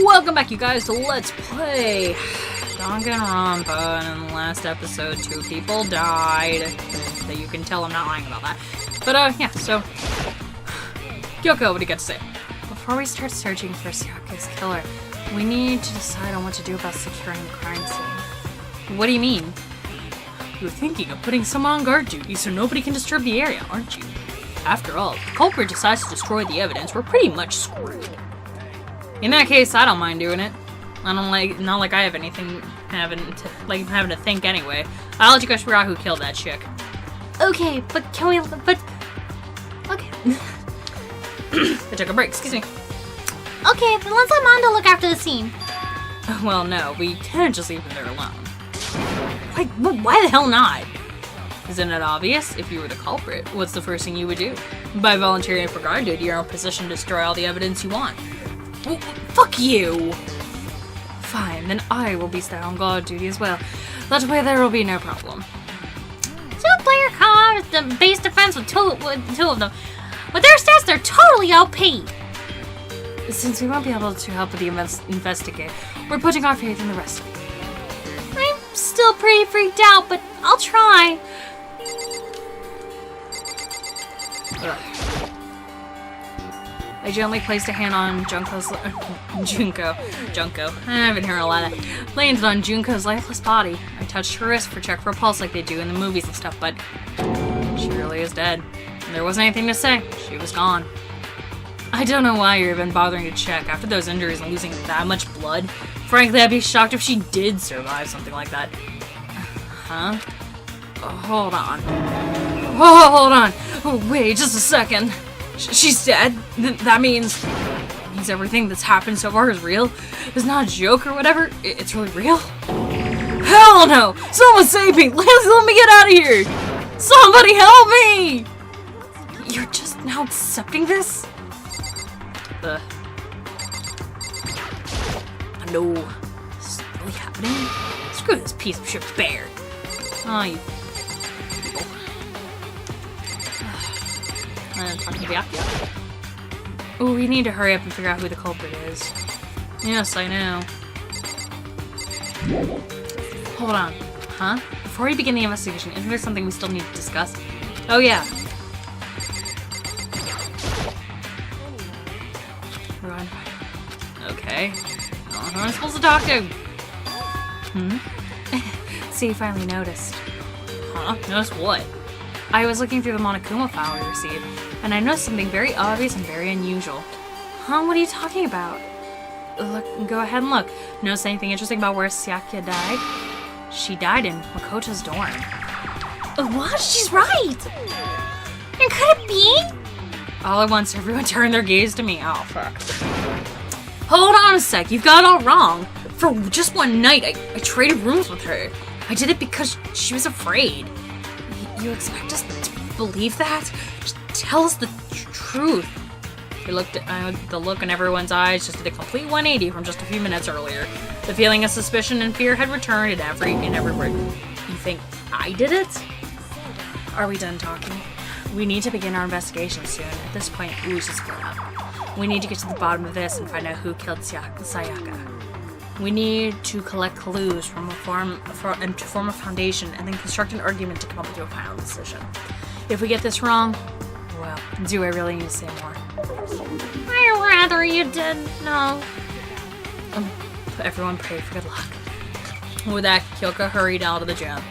Welcome back, you guys, to Let's Play Danganronpa. And in the last episode, 2 people died. That you can tell I'm not lying about that. But, yeah, so... Kyoko, what do you got to say? Before we start searching for Sayaka's killer, we need to decide on what to do about securing the crime scene. What do you mean? You're thinking of putting someone on guard duty so nobody can disturb the area, aren't you? After all, if the culprit decides to destroy the evidence, we're pretty much screwed. In that case, I don't mind doing it. Not like I have anything having to think anyway. I'll let you guys figure out who killed that chick. Okay, but can we, okay. I took a break, excuse me. Okay, then let's let Mondo look after the scene. Well, no, we can't just leave them there alone. Why the hell not? Isn't it obvious? If you were the culprit, what's the first thing you would do? By volunteering for guard duty, you're in a position to destroy all the evidence you want. Well, fuck you! Fine, then I will be on guard duty as well. That way there will be no problem. 2-player co-op the base defense with two of them. With their stats, they're totally OP! Since we won't be able to help with the investigate, we're putting our faith in the rest of you. I'm still pretty freaked out, but I'll try. I gently placed a hand on Junko. I've been hearing a lot of landed on Junko's lifeless body. I touched her wrist for check for a pulse like they do in the movies and stuff, but she really is dead. There wasn't anything to say. She was gone. I don't know why you're even bothering to check after those injuries and losing that much blood. Frankly, I'd be shocked if she did survive something like that. Huh? Hold on. Oh, hold on. Oh, wait, just a second. She's dead? That means everything that's happened so far is real? It's not a joke or whatever? It's really real? Hell no! Someone save me! Let me get out of here! Somebody help me! You're just now accepting this? No. Is this really happening? Screw this piece of shit's bear. Oh, you people. I'm talking to Byakuya. Oh, we need to hurry up and figure out who the culprit is. Yes, I know. Hold on. Huh? Before we begin the investigation, isn't there something we still need to discuss? Oh, yeah. Run. Okay. Who am I supposed to talk to? So you finally noticed. Huh? Notice what? I was looking through the Monokuma file we received, and I noticed something very obvious and very unusual. Huh? What are you talking about? Look, go ahead and look. Notice anything interesting about where Sayaka died? She died in Makoto's dorm. What? She's right! And could it be? All at once, everyone turned their gaze to me. Oh, fuck. Hold on a sec, you've got it all wrong. For just one night, I traded rooms with her. I did it because she was afraid. You expect us to believe that? Just tell us the truth. He looked at the look in everyone's eyes just did a complete 180 from just a few minutes earlier. The feeling of suspicion and fear had returned in every word. You think I did it? Are we done talking? We need to begin our investigation soon. At this point, we should split up. We need to get to the bottom of this and find out who killed Sayaka. We need to collect clues to form a foundation and then construct an argument to come up with a final decision. If we get this wrong, well, do I really need to say more? I'd rather you didn't know. Everyone pray for good luck. With that, Kyoko hurried out of the gym.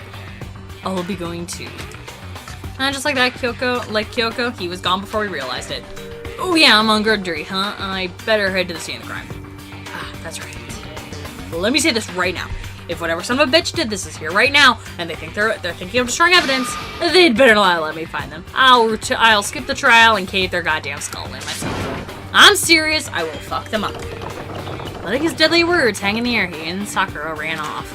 I'll be going too. And just like that, Kyoko, he was gone before we realized it. Oh yeah, I'm on guard duty, huh? I better head to the scene of the crime. Ah, that's right. Well, let me say this right now. If whatever son of a bitch did this is here right now, and they think they're thinking of destroying evidence, they'd better not let me find them. I'll skip the trial and cave their goddamn skull in myself. I'm serious, I will fuck them up. Letting his deadly words hang in the air, he and Sakura ran off.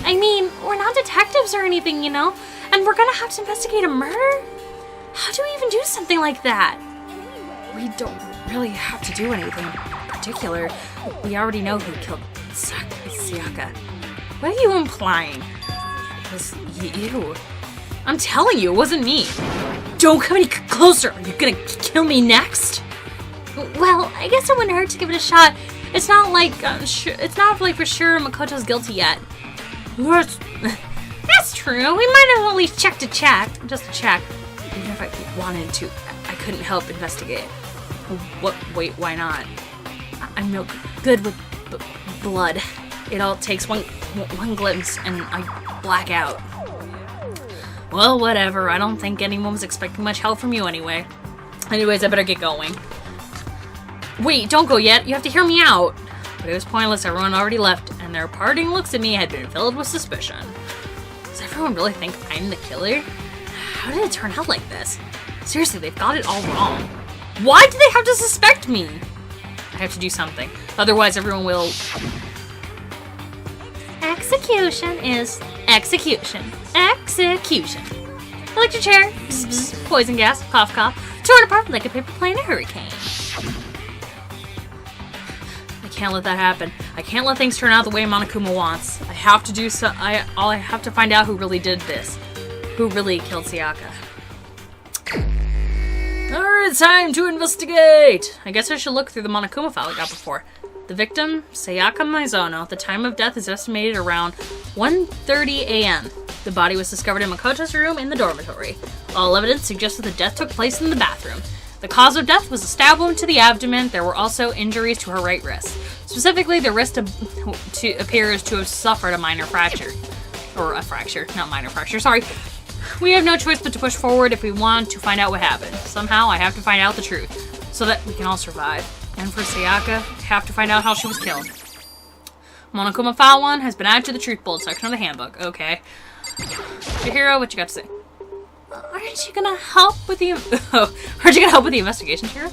I mean, we're not detectives or anything, you know? And we're gonna have to investigate a murder? How do we even do something like that? We don't really have to do anything in particular. We already know who killed Sayaka. What are you implying? It was you. I'm telling you, it wasn't me. Don't come any closer. Are you gonna kill me next? Well, I guess it wouldn't hurt to give it a shot. It's not like it's not like for sure Makoto's guilty yet. That's true. We might have at least checked just to check. Even if I wanted to, I couldn't help investigate. What? Wait, why not? I'm no good with blood. It all takes one glimpse and I black out. Well, whatever. I don't think anyone was expecting much help from you anyway. Anyways, I better get going. Wait, don't go yet. You have to hear me out. But it was pointless. Everyone already left, and their parting looks at me had been filled with suspicion. Does everyone really think I'm the killer? How did it turn out like this? Seriously, they've got it all wrong. Why do they have to suspect me? I have to do something. Otherwise, everyone will... Execution is execution. Execution. Electric chair. Psst, psst. Poison gas. Cough, cough. Torn apart like a paper plane in a hurricane. I can't let that happen. I can't let things turn out the way Monokuma wants. I have to do so. I have to find out who really did this. Who really killed Sayaka. Alright, time to investigate! I guess I should look through the Monokuma file I got before. The victim, Sayaka Mizono. The time of death is estimated around 1:30 a.m. The body was discovered in Makoto's room in the dormitory. All evidence suggests that the death took place in the bathroom. The cause of death was a stab wound to the abdomen. There were also injuries to her right wrist. Specifically, the wrist appears to have suffered a minor fracture. Or a fracture, not minor fracture, sorry. We have no choice but to push forward if we want to find out what happened. Somehow, I have to find out the truth, so that we can all survive. And for Sayaka, I have to find out how she was killed. Monokuma File 1 has been added to the Truth Bullet section of the handbook. Okay. Chihiro, what you got to say? Aren't you gonna help with the... Aren't you gonna help with the investigation, Chihiro?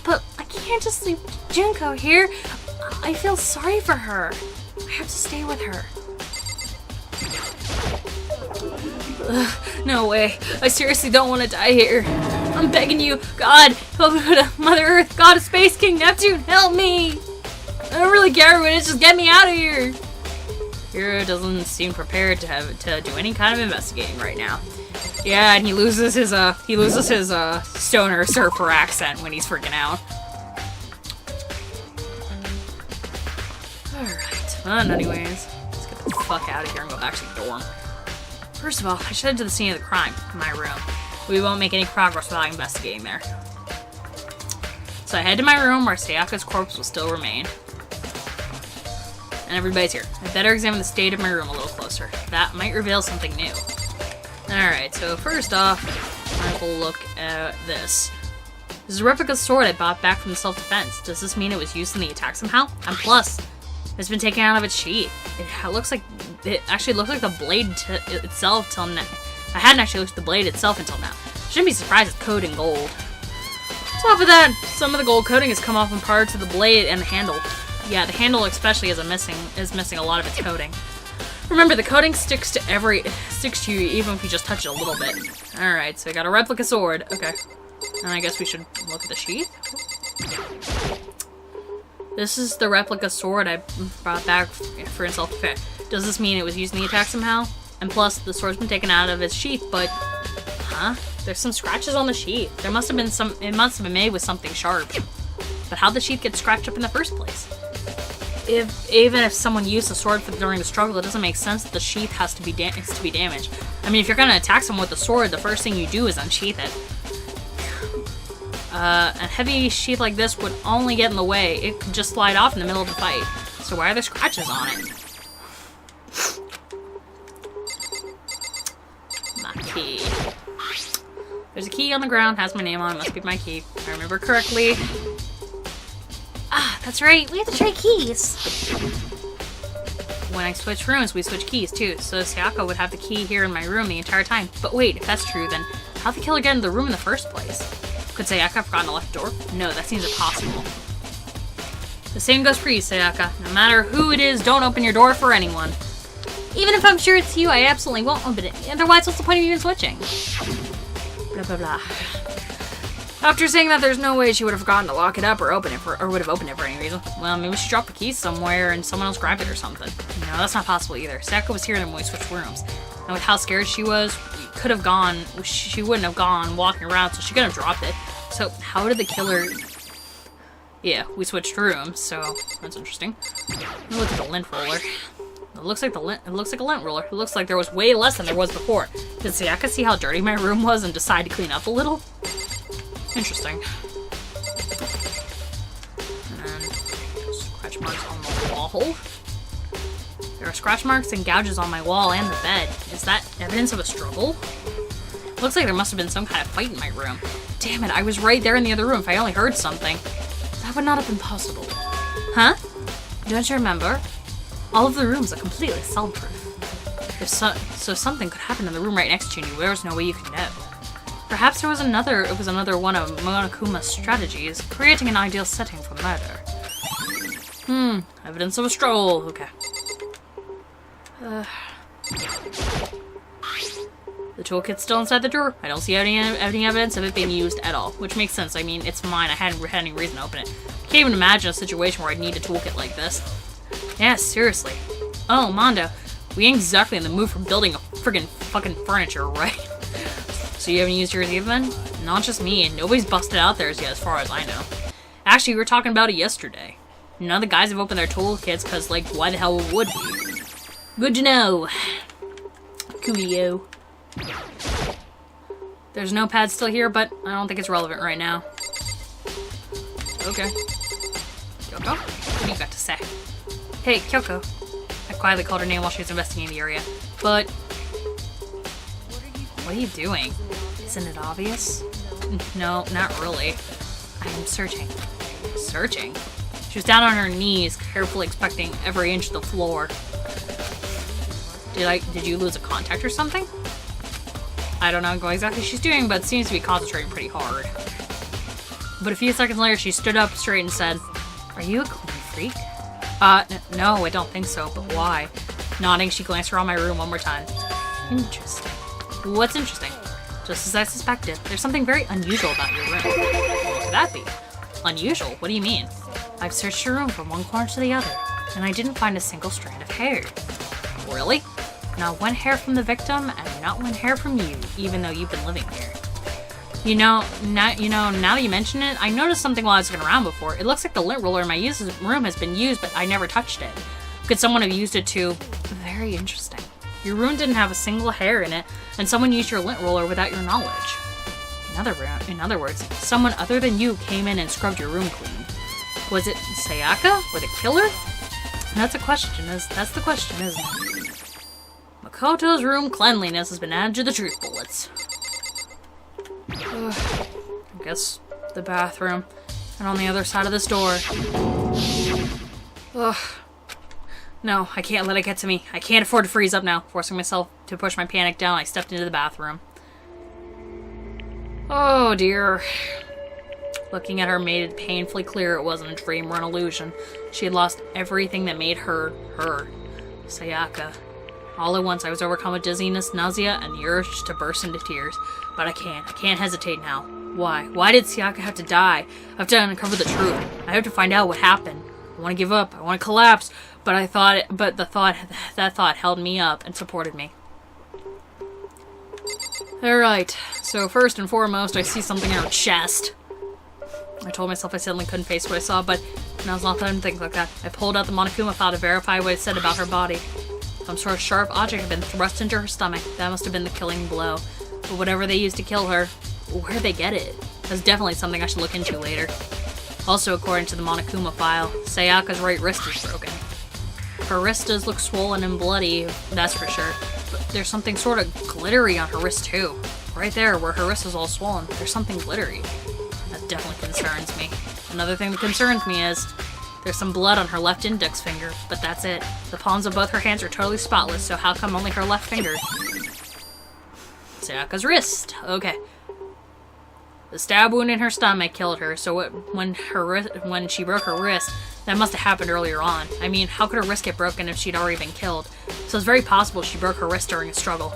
But I can't just leave Junko here. I feel sorry for her. I have to stay with her. No way. I seriously don't want to die here. I'm begging you. God, help me to Mother Earth, God of Space, King Neptune, help me! I don't really care what it is, just get me out of here! Hiro doesn't seem prepared to do any kind of investigating right now. Yeah, and he loses his stoner surfer accent when he's freaking out. Alright, well, anyways, let's get the fuck out of here and go back to the dorm. First of all, I should head to the scene of the crime, my room. We won't make any progress without investigating there. So I head to my room where Sayaka's corpse will still remain. And everybody's here. I better examine the state of my room a little closer. That might reveal something new. Alright, so first off, I will look at this. This is a replica sword I bought back from the self-defense. Does this mean it was used in the attack somehow? And plus, it's been taken out of its sheath. It actually looks like the blade itself till now. I hadn't actually looked at the blade itself until now. Shouldn't be surprised it's coated in gold. On top of that, some of the gold coating has come off in parts of the blade and the handle. Yeah, the handle especially is missing a lot of its coating. Remember, the coating sticks to you even if you just touch it a little bit. Alright, so I got a replica sword. Okay. And I guess we should look at the sheath. This is the replica sword I brought back for self-defense. Does this mean it was used in the attack somehow? And plus, the sword's been taken out of its sheath, but... Huh? There's some scratches on the sheath. It must have been made with something sharp. But how'd the sheath get scratched up in the first place? Even if someone used the sword during the struggle, it doesn't make sense that the sheath has to be damaged. I mean, if you're gonna attack someone with the sword, the first thing you do is unsheath it. A heavy sheath like this would only get in the way. It could just slide off in the middle of the fight. So why are there scratches on it? My key. There's a key on the ground, has my name on it, must be my key. If I remember correctly. Ah, that's right, we have to trade keys. When I switch rooms, we switch keys too, so Sayaka would have the key here in my room the entire time. But wait, if that's true, then how'd the killer get into the room in the first place? Could Sayaka have forgotten to lock the door? No, that seems impossible. The same goes for you, Sayaka. No matter who it is, don't open your door for anyone. Even if I'm sure it's you, I absolutely won't open it. Otherwise, what's the point of even switching? Blah, blah, blah. After saying that there's no way she would have forgotten to lock it up or open it or would have opened it for any reason, well, maybe she dropped the keys somewhere and someone else grabbed it or something. No, that's not possible either. Sayaka was here when we switched rooms. And with how scared she was, she wouldn't have gone walking around, so she couldn't have dropped it. So how did the killer Yeah, we switched rooms, so that's interesting. Look at the lint roller. It looks like a lint roller. It looks like there was way less than there was before. Did Sayaka see how dirty my room was and decide to clean up a little? Interesting. And scratch marks on the wall. There are scratch marks and gouges on my wall and the bed. Is that evidence of a struggle? Looks like there must have been some kind of fight in my room. Damn it, I was right there in the other room. If I only heard something. That would not have been possible. Huh? Don't you remember? All of the rooms are completely soundproof. So something could happen in the room right next to you, and there was no way you could know. Perhaps it was another one of Monokuma's strategies, creating an ideal setting for murder. Evidence of a struggle. Okay. The toolkit's still inside the drawer. I don't see any evidence of it being used at all, which makes sense. I mean, it's mine. I hadn't had any reason to open it. Can't even imagine a situation where I'd need a toolkit like this. Yeah, seriously. Oh, Mondo, we ain't exactly in the mood for building a friggin' fucking furniture, right? So you haven't used yours even? Not just me, and nobody's busted out theirs yet, as far as I know. Actually, we were talking about it yesterday. None of the guys have opened their toolkits, because, like, why the hell would we? Good to know. Coolio. There's no pad still here, but I don't think it's relevant right now. Okay. Kyoko? What do you got to say? Hey, Kyoko. I quietly called her name while she was investigating the area. But... what are you doing? Isn't it obvious? No, not really. I am searching. Searching? She was down on her knees, carefully inspecting every inch of the floor. Did you lose a contact or something? I don't know what exactly she's doing, but seems to be concentrating pretty hard. But a few seconds later, she stood up straight and said, "Are you a clean freak?" No, I don't think so, but why? Nodding, she glanced around my room one more time. Interesting. What's interesting? Just as I suspected, there's something very unusual about your room. What could that be? Unusual? What do you mean? I've searched your room from one corner to the other, and I didn't find a single strand of hair. Really? Not one hair from the victim, and not one hair from you, even though you've been living here. Now that you mention it, I noticed something while I was looking around before. It looks like the lint roller in my room has been used, but I never touched it. Could someone have used it to... Very interesting. Your room didn't have a single hair in it, and someone used your lint roller without your knowledge. In other words, someone other than you came in and scrubbed your room clean. Was it Sayaka or the killer? That's the question, isn't it? Makoto's room cleanliness has been added to the truth bullets. I guess the bathroom. And on the other side of this door. Ugh. No, I can't let it get to me. I can't afford to freeze up now. Forcing myself to push my panic down, I stepped into the bathroom. Oh dear. Looking at her made it painfully clear it wasn't a dream or an illusion. She had lost everything that made her, her. Sayaka. All at once I was overcome with dizziness, nausea, and the urge to burst into tears. But I can't hesitate now. Why? Why did Sayaka have to die? I have to uncover the truth. I have to find out what happened. I want to give up. I want to collapse. But that thought held me up and supported me. Alright, so first and foremost, I see something in her chest. I told myself I suddenly couldn't face what I saw, but now's not the time to think like that. I pulled out the Monokuma file to verify what it said about her body. Some sort of sharp object had been thrust into her stomach. That must have been the killing blow. But whatever they used to kill her, where'd they get it? That's definitely something I should look into later. Also, according to the Monokuma file, Sayaka's right wrist is broken. Her wrist does look swollen and bloody, that's for sure. But there's something sort of glittery on her wrist too. Right there, where her wrist is all swollen, there's something glittery. That definitely concerns me. Another thing that concerns me is there's some blood on her left index finger, but that's it. The palms of both her hands are totally spotless, so how come only her left finger? Sayaka's wrist. Okay. The stab wound in her stomach killed her, so when she broke her wrist, that must have happened earlier on. I mean, how could her wrist get broken if she'd already been killed? So it's very possible she broke her wrist during a struggle.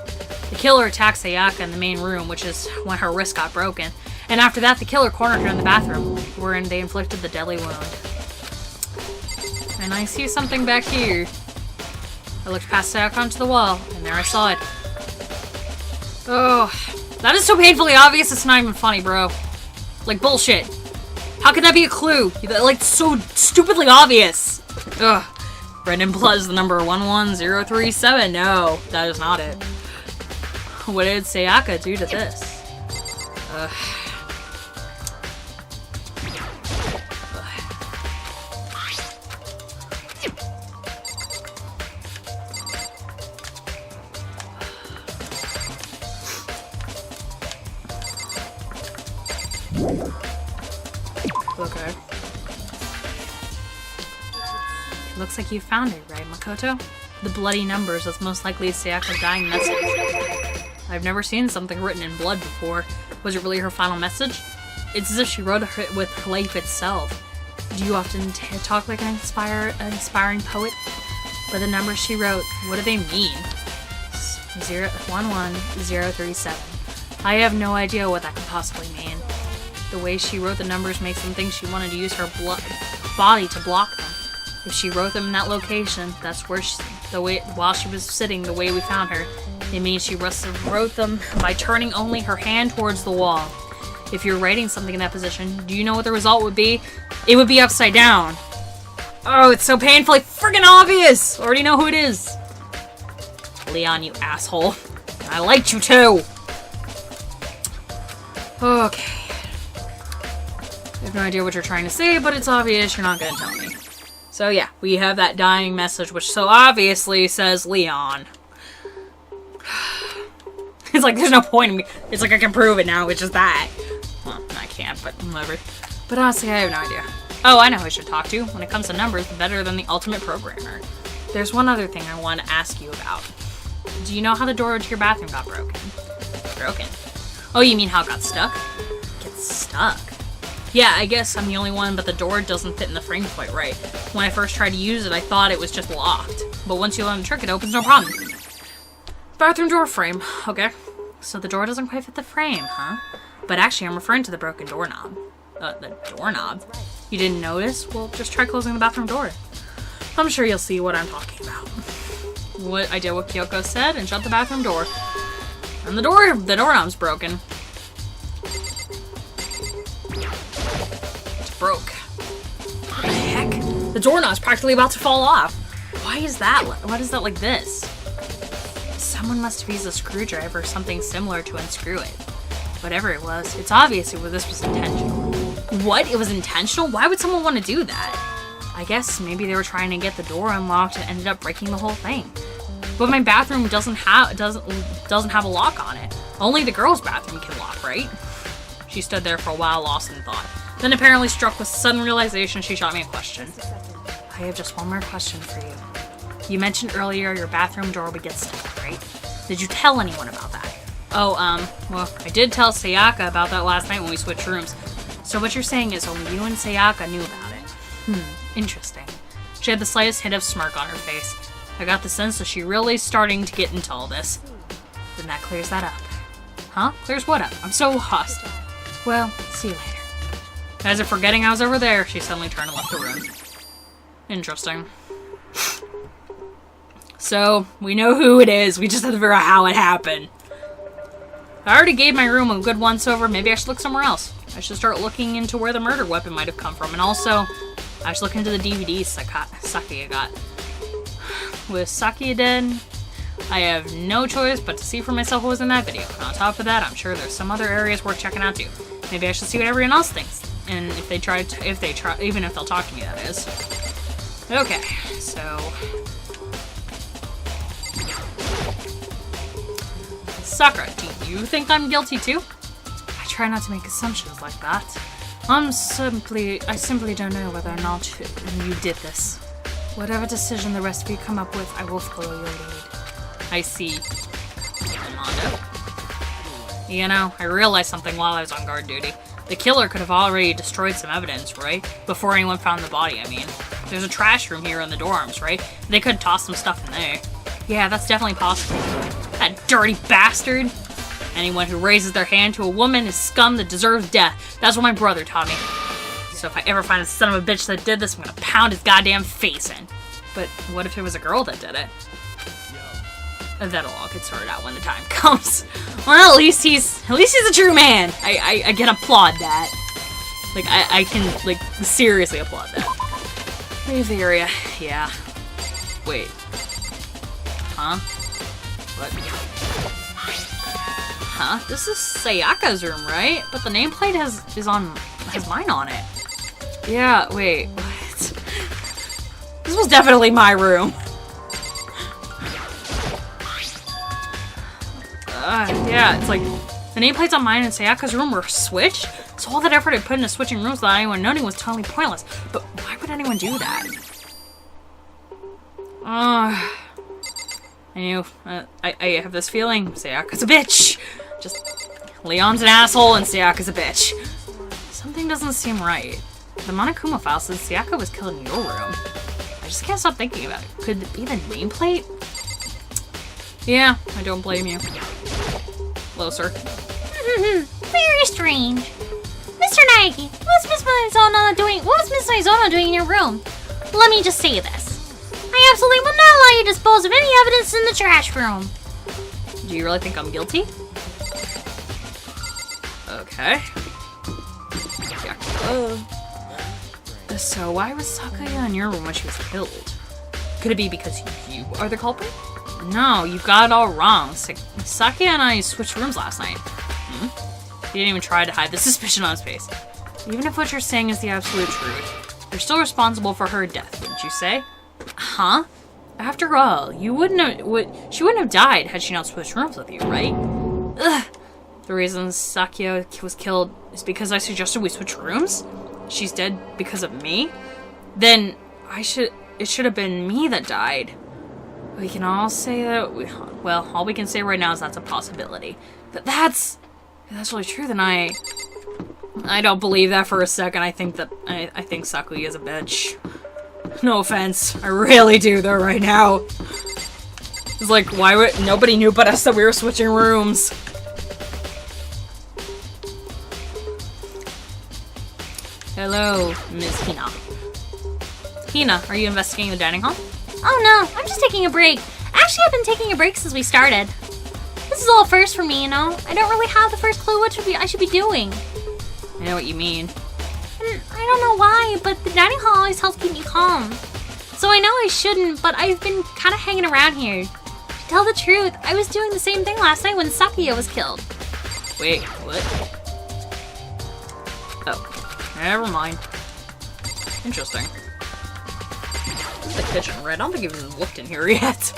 The killer attacked Sayaka in the main room, which is when her wrist got broken. And after that, the killer cornered her in the bathroom, wherein they inflicted the deadly wound. And I see something back here. I looked past Sayaka onto the wall, and there I saw it. Oh, that is so painfully obvious, it's not even funny, bro. Like, bullshit. How could that be a clue? Like, so stupidly obvious. Ugh. Brendan plus the number 11037. No, that is not it. What did Sayaka do to this? Ugh. Okay. It looks like you found it, right, Makoto? The bloody numbers, that's most likely Sayaka's dying message. I've never seen something written in blood before. Was it really her final message? It's as if she wrote it with her life itself. Do you often talk like an inspiring poet? But the numbers she wrote, what do they mean? 11037. I have no idea what that could possibly mean. The way she wrote the numbers makes them think she wanted to use her body to block them. If she wrote them in that location, that's where while she was sitting the way we found her, it means she must have wrote them by turning only her hand towards the wall. If you're writing something in that position, do you know what the result would be? It would be upside down. Oh, it's so painfully friggin' obvious! Already know who it is. Leon, you asshole. I liked you too! Okay. I have no idea what you're trying to say, but it's obvious you're not gonna tell me. So yeah, we have that dying message, which so obviously says Leon. It's like, there's no point in me. It's like I can prove it now, which is that. Well, I can't, but whatever. But honestly, I have no idea. Oh, I know who I should talk to. When it comes to numbers, better than the ultimate programmer. There's one other thing I want to ask you about. Do you know how the door to your bathroom got broken? Broken? Oh, you mean how it got stuck? Get stuck? Yeah, I guess I'm the only one, but the door doesn't fit in the frame quite right. When I first tried to use it, I thought it was just locked. But once you learn the trick, it opens no problem. Bathroom door frame. Okay. So the door doesn't quite fit the frame, huh? But actually, I'm referring to the broken doorknob. The doorknob? You didn't notice? Well, just try closing the bathroom door. I'm sure you'll see what I'm talking about. I did what Kyoko said and shut the bathroom door. And the doorknob's broken. It's broke. What the heck? The doorknob's practically about to fall off. Why is that? Why is that like this? Someone must have used a screwdriver or something similar to unscrew it. Whatever it was, it's obvious this was intentional. What? It was intentional? Why would someone want to do that? I guess maybe they were trying to get the door unlocked and ended up breaking the whole thing. But my bathroom doesn't have a lock on it. Only the girls' bathroom can lock, right? She stood there for a while, lost in thought. Then apparently struck with sudden realization, she shot me a question. I have just one more question for you. You mentioned earlier your bathroom door would get stuck, right? Did you tell anyone about that? Oh, well, I did tell Sayaka about that last night when we switched rooms. So what you're saying is only you and Sayaka knew about it. Interesting. She had the slightest hint of smirk on her face. I got the sense that she really starting to get into all this. Then that clears that up. Huh? Clears what up? I'm so lost. Well, see you later. As if forgetting I was over there, she suddenly turned and left the room. Interesting. So, we know who it is. We just have to figure out how it happened. I already gave my room a good once-over. Maybe I should look somewhere else. I should start looking into where the murder weapon might have come from. And also, I should look into the DVDs Sakia got. With Sakia dead, I have no choice but to see for myself what was in that video. And on top of that, I'm sure there's some other areas worth checking out too. Maybe I should see what everyone else thinks. And if they try, even if they'll talk to me, that is. Okay, so... Sakura, do you think I'm guilty too? I try not to make assumptions like that. I simply don't know whether or not you did this. Whatever decision the rest of you come up with, I will follow your lead. I see. Armando. You know, I realized something while I was on guard duty. The killer could have already destroyed some evidence, right? Before anyone found the body, I mean. There's a trash room here in the dorms, right? They could toss some stuff in there. Yeah, that's definitely possible. That dirty bastard! Anyone who raises their hand to a woman is scum that deserves death. That's what my brother taught me. So if I ever find a son of a bitch that did this, I'm gonna pound his goddamn face in. But what if it was a girl that did it? That'll all get sorted out when the time comes. Well, at least he's a true man. I can applaud that. Like, I can, like, seriously applaud that. Leave the area. Yeah. Wait. Huh? What? Huh? This is Sayaka's room, right? But the nameplate has mine on it. Yeah, wait. What? This was definitely my room. Yeah, it's like the nameplates on mine and Sayaka's room were switched, so all that effort I put into switching rooms without anyone knowing was totally pointless. But why would anyone do that? I knew. I have this feeling. Sayaka's a bitch. Just Leon's an asshole and Sayaka's a bitch. Something doesn't seem right. The Monokuma file says Sayaka was killed in your room. I just can't stop thinking about it. Could it be the nameplate? Yeah, I don't blame you. Hello, sir. Very strange. Mr. Naegi, what's Miss Mizuno doing? What was Miss Mizuno doing in your room? Let me just say this. I absolutely will not allow you to dispose of any evidence in the trash room. Do you really think I'm guilty? Okay. So why was Sakuya in your room when she was killed? Could it be because you are the culprit? No, you got it all wrong. Sakuya and I switched rooms last night. He didn't even try to hide the suspicion on his face. Even if what you're saying is the absolute truth, you're still responsible for her death, wouldn't you say? Huh? After all, she wouldn't have died had she not switched rooms with you, right? Ugh. The reason Sakuya was killed is because I suggested we switch rooms? She's dead because of me? Then it should have been me that died. We can all say that well, all we can say right now is that's a possibility. But if that's really true, then I don't believe that for a second. I think Sakuya is a bitch. No offense. I really do though right now. It's like, why would nobody knew but us that we were switching rooms? Hello, Ms. Hina. Hina, are you investigating the dining hall? Oh no, I'm just taking a break. Actually, I've been taking a break since we started. This is all first for me, you know? I don't really have the first clue what I should be doing. I know what you mean. And I don't know why, but the dining hall always helps keep me calm. So I know I shouldn't, but I've been kind of hanging around here. To tell the truth, I was doing the same thing last night when Sakuya was killed. Wait, what? Oh, never mind. Interesting. This is the kitchen, right? I don't think I've even looked in here yet.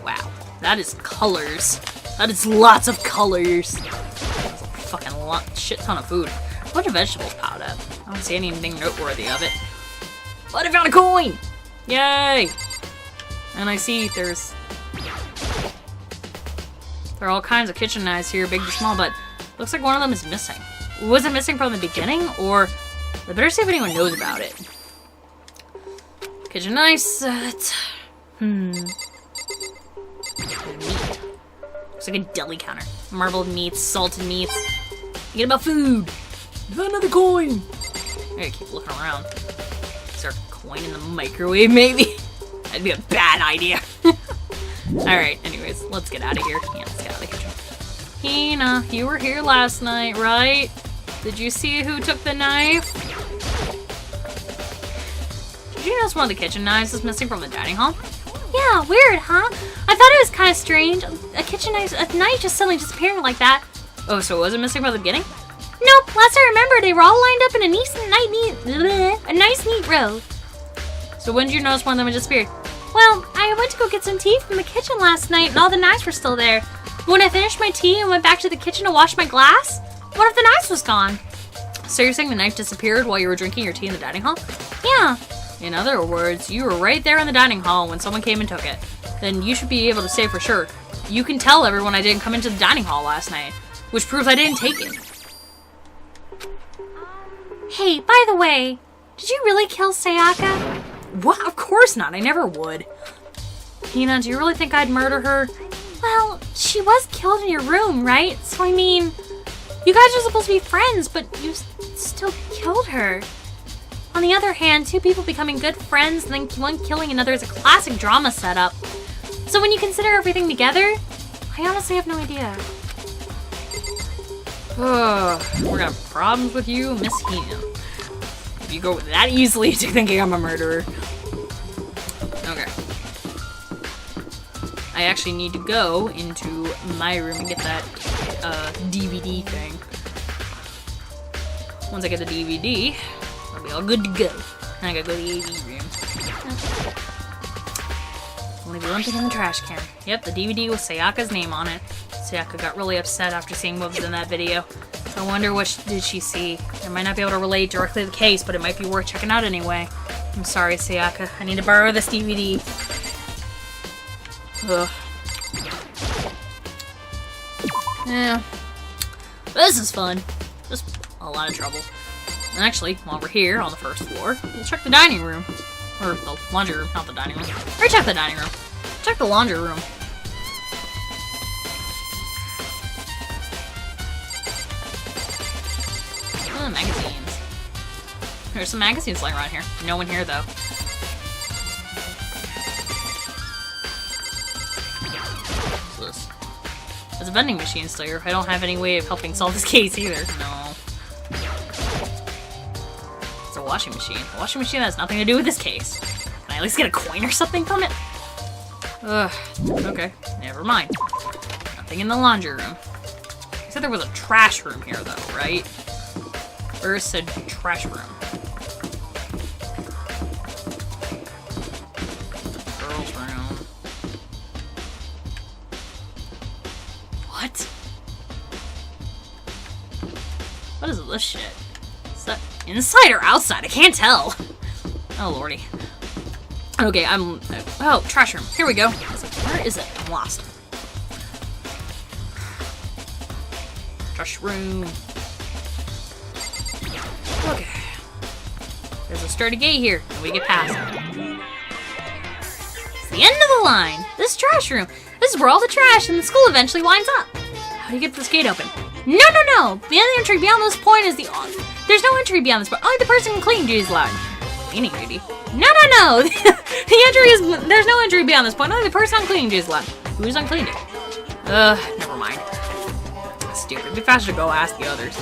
Wow, that is colors. That is lots of colors. That's a fucking shit ton of food. A bunch of vegetables piled up. I don't see anything noteworthy of it. But I found a coin! Yay! And I see there are all kinds of kitchen knives here, big to small, but looks like one of them is missing. Was it missing from the beginning, or I better see if anyone knows about it. Kitchen knife set. Meat. Looks like a deli counter. Marbled meats, salted meats. Forget about food. Found another coin. I gotta keep looking around. Is there a coin in the microwave, maybe? That'd be a bad idea. Alright, anyways, let's get out of here. Yeah, let's get out of the kitchen. Hina, you were here last night, right? Did you see who took the knife? Did you notice one of the kitchen knives is missing from the dining hall? Yeah, weird, huh? I thought it was kind of strange. A knife just suddenly disappearing like that. Oh, so it wasn't missing from the beginning? Nope, last I remember, they were all lined up in a nice, neat row. So when did you notice one of them had disappeared? Well, I went to go get some tea from the kitchen last night, and all the knives were still there. When I finished my tea and went back to the kitchen to wash my glass, one of the knives was gone. So you're saying the knife disappeared while you were drinking your tea in the dining hall? Yeah. In other words, you were right there in the dining hall when someone came and took it. Then you should be able to say for sure, you can tell everyone I didn't come into the dining hall last night, which proves I didn't take it. Hey, by the way, did you really kill Sayaka? What? Of course not. I never would. Hina, do you really think I'd murder her? Well, she was killed in your room, right? So I mean, you guys are supposed to be friends, but you still killed her. On the other hand, two people becoming good friends and then one killing another is a classic drama setup. So when you consider everything together, I honestly have no idea. We're gonna have problems with you, Miss Hina. If you go that easily to thinking I'm a murderer. Okay. I actually need to go into my room and get that DVD thing. Once I get the DVD, I'll be all good to go. And I gotta go to the AV room. Only the one thing in the trash can. Yep, the DVD with Sayaka's name on it. Sayaka got really upset after seeing what was in that video. I wonder what did she see. I might not be able to relate directly to the case, but it might be worth checking out anyway. I'm sorry, Sayaka. I need to borrow this DVD. Ugh. Yeah. This is fun. Just a lot of trouble. And actually, while we're here on the first floor, we'll check the dining room. Or the laundry room, not the dining room. Or check the dining room. Check the laundry room. Oh, magazines. There's some magazines lying around here. No one here, though. What's this? There's a vending machine still here. I don't have any way of helping solve this case either. No. It's a washing machine. A washing machine has nothing to do with this case. Can I at least get a coin or something from it? Ugh. Okay. Never mind. Nothing in the laundry room. I said there was a trash room here, though, right? Or said trash room. Girls' room. What? What is this shit? Is that inside or outside? I can't tell. Oh, lordy. Okay, oh, trash room. Here we go. Where is it? I'm lost. Trash room. Okay. There's a sturdy gate here, and we get past it. It's the end of the line. This trash room. This is where all the trash in the school eventually winds up. How do you get this gate open? No, no, no! The only entry beyond this point is there's no entry beyond this point. Only the person in cleaning duty is allowed. Cleaning duty? No, no, no! There's no entry beyond this point. Only the person on cleaning duty is allowed. Who's on cleaning duty? Never mind. That's stupid. It'd be faster to go ask the others.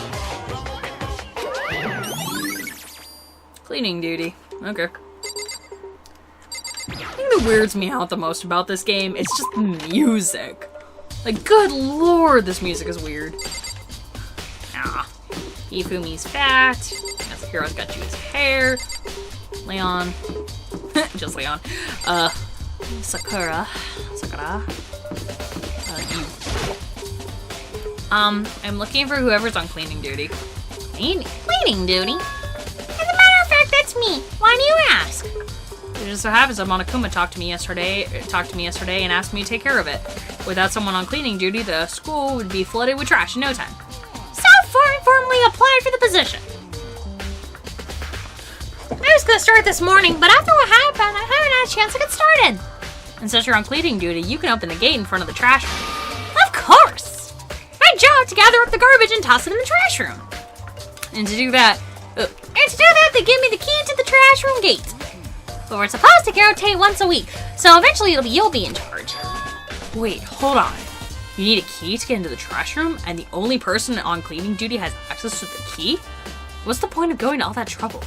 Cleaning duty. Okay. The thing that weirds me out the most about this game is just the music. Like, good lord, this music is weird. Ah. Ifumi's fat. Yasuhiro's got Jude's hair. Leon. Just Leon. Sakura. You. I'm looking for whoever's on cleaning duty. Cleaning duty? As a matter of fact, that's me. Why do you ask? It just so happens that Monokuma talked to me yesterday and asked me to take care of it. Without someone on cleaning duty, the school would be flooded with trash in no time. So formally applied for the position. I was gonna start this morning, but after what happened, I haven't had a chance to get started. And since you're on cleaning duty, you can open the gate in front of the trash room. Of course! My job to gather up the garbage and toss it in the trash room. And to do that, they give me the key to the trash room gate. But we're supposed to rotate once a week, so eventually you'll be in charge. Wait, hold on. You need a key to get into the trash room, and the only person on cleaning duty has access to the key? What's the point of going to all that trouble?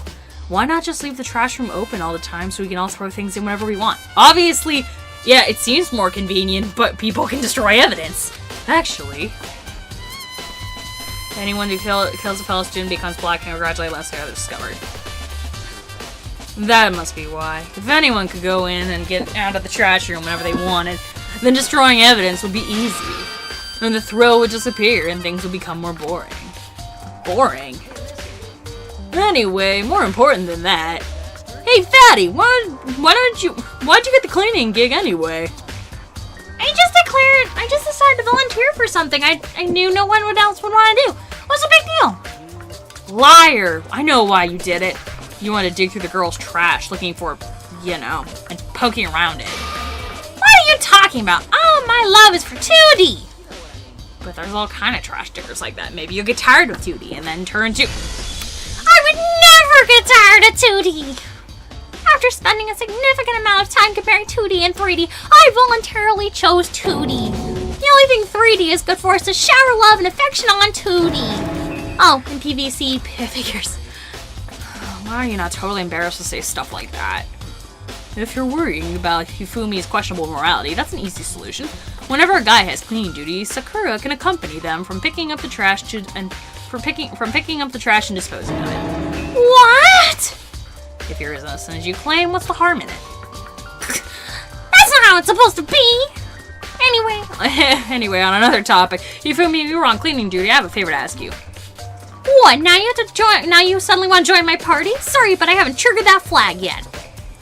Why not just leave the trash room open all the time so we can all throw things in whenever we want? Obviously, yeah, it seems more convenient, but people can destroy evidence. Actually, anyone who kills a fellow student becomes black and congratulate unless they are discovered. That must be why. If anyone could go in and get out of the trash room whenever they wanted, then destroying evidence would be easy. And the thrill would disappear and things would become more boring. Boring? Anyway, more important than that. Hey, Fatty, why'd you get the cleaning gig anyway? I just decided to volunteer for something I knew no one else would want to do. What's the big deal? Liar! I know why you did it. You wanted to dig through the girls' trash looking for, and poking around it. What are you talking about? Oh, my love is for 2D! But there's all kind of trash diggers like that. Maybe you'll get tired of 2D and then turn to... I would never get tired of 2D! After spending a significant amount of time comparing 2D and 3D, I voluntarily chose 2D. The only thing 3D is good for is to shower love and affection on 2D. Oh, and PVC figures. Why are you not totally embarrassed to say stuff like that? If you're worrying about Hifumi's questionable morality, that's an easy solution. Whenever a guy has cleaning duties, Sakura can accompany them from picking up the trash and disposing of it. What? If you're as innocent as you claim, what's the harm in it? That's not how it's supposed to be. Anyway, on another topic, Hifumi, you were on cleaning duty. I have a favor to ask you. What? Now you have to join? Now you suddenly want to join my party? Sorry, but I haven't triggered that flag yet.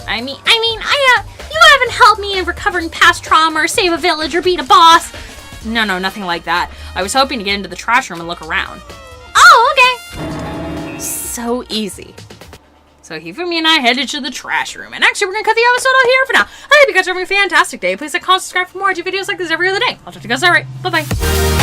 You haven't helped me in recovering past trauma or save a village or beat a boss. No, nothing like that. I was hoping to get into the trash room and look around. Oh, okay. So easy. So Hifumi and I headed to the trash room. And actually, we're going to cut the episode out here for now. I hope you guys are having a fantastic day. Please like, comment, subscribe for more. I do videos like this every other day. I'll talk to you guys. All right. Bye-bye.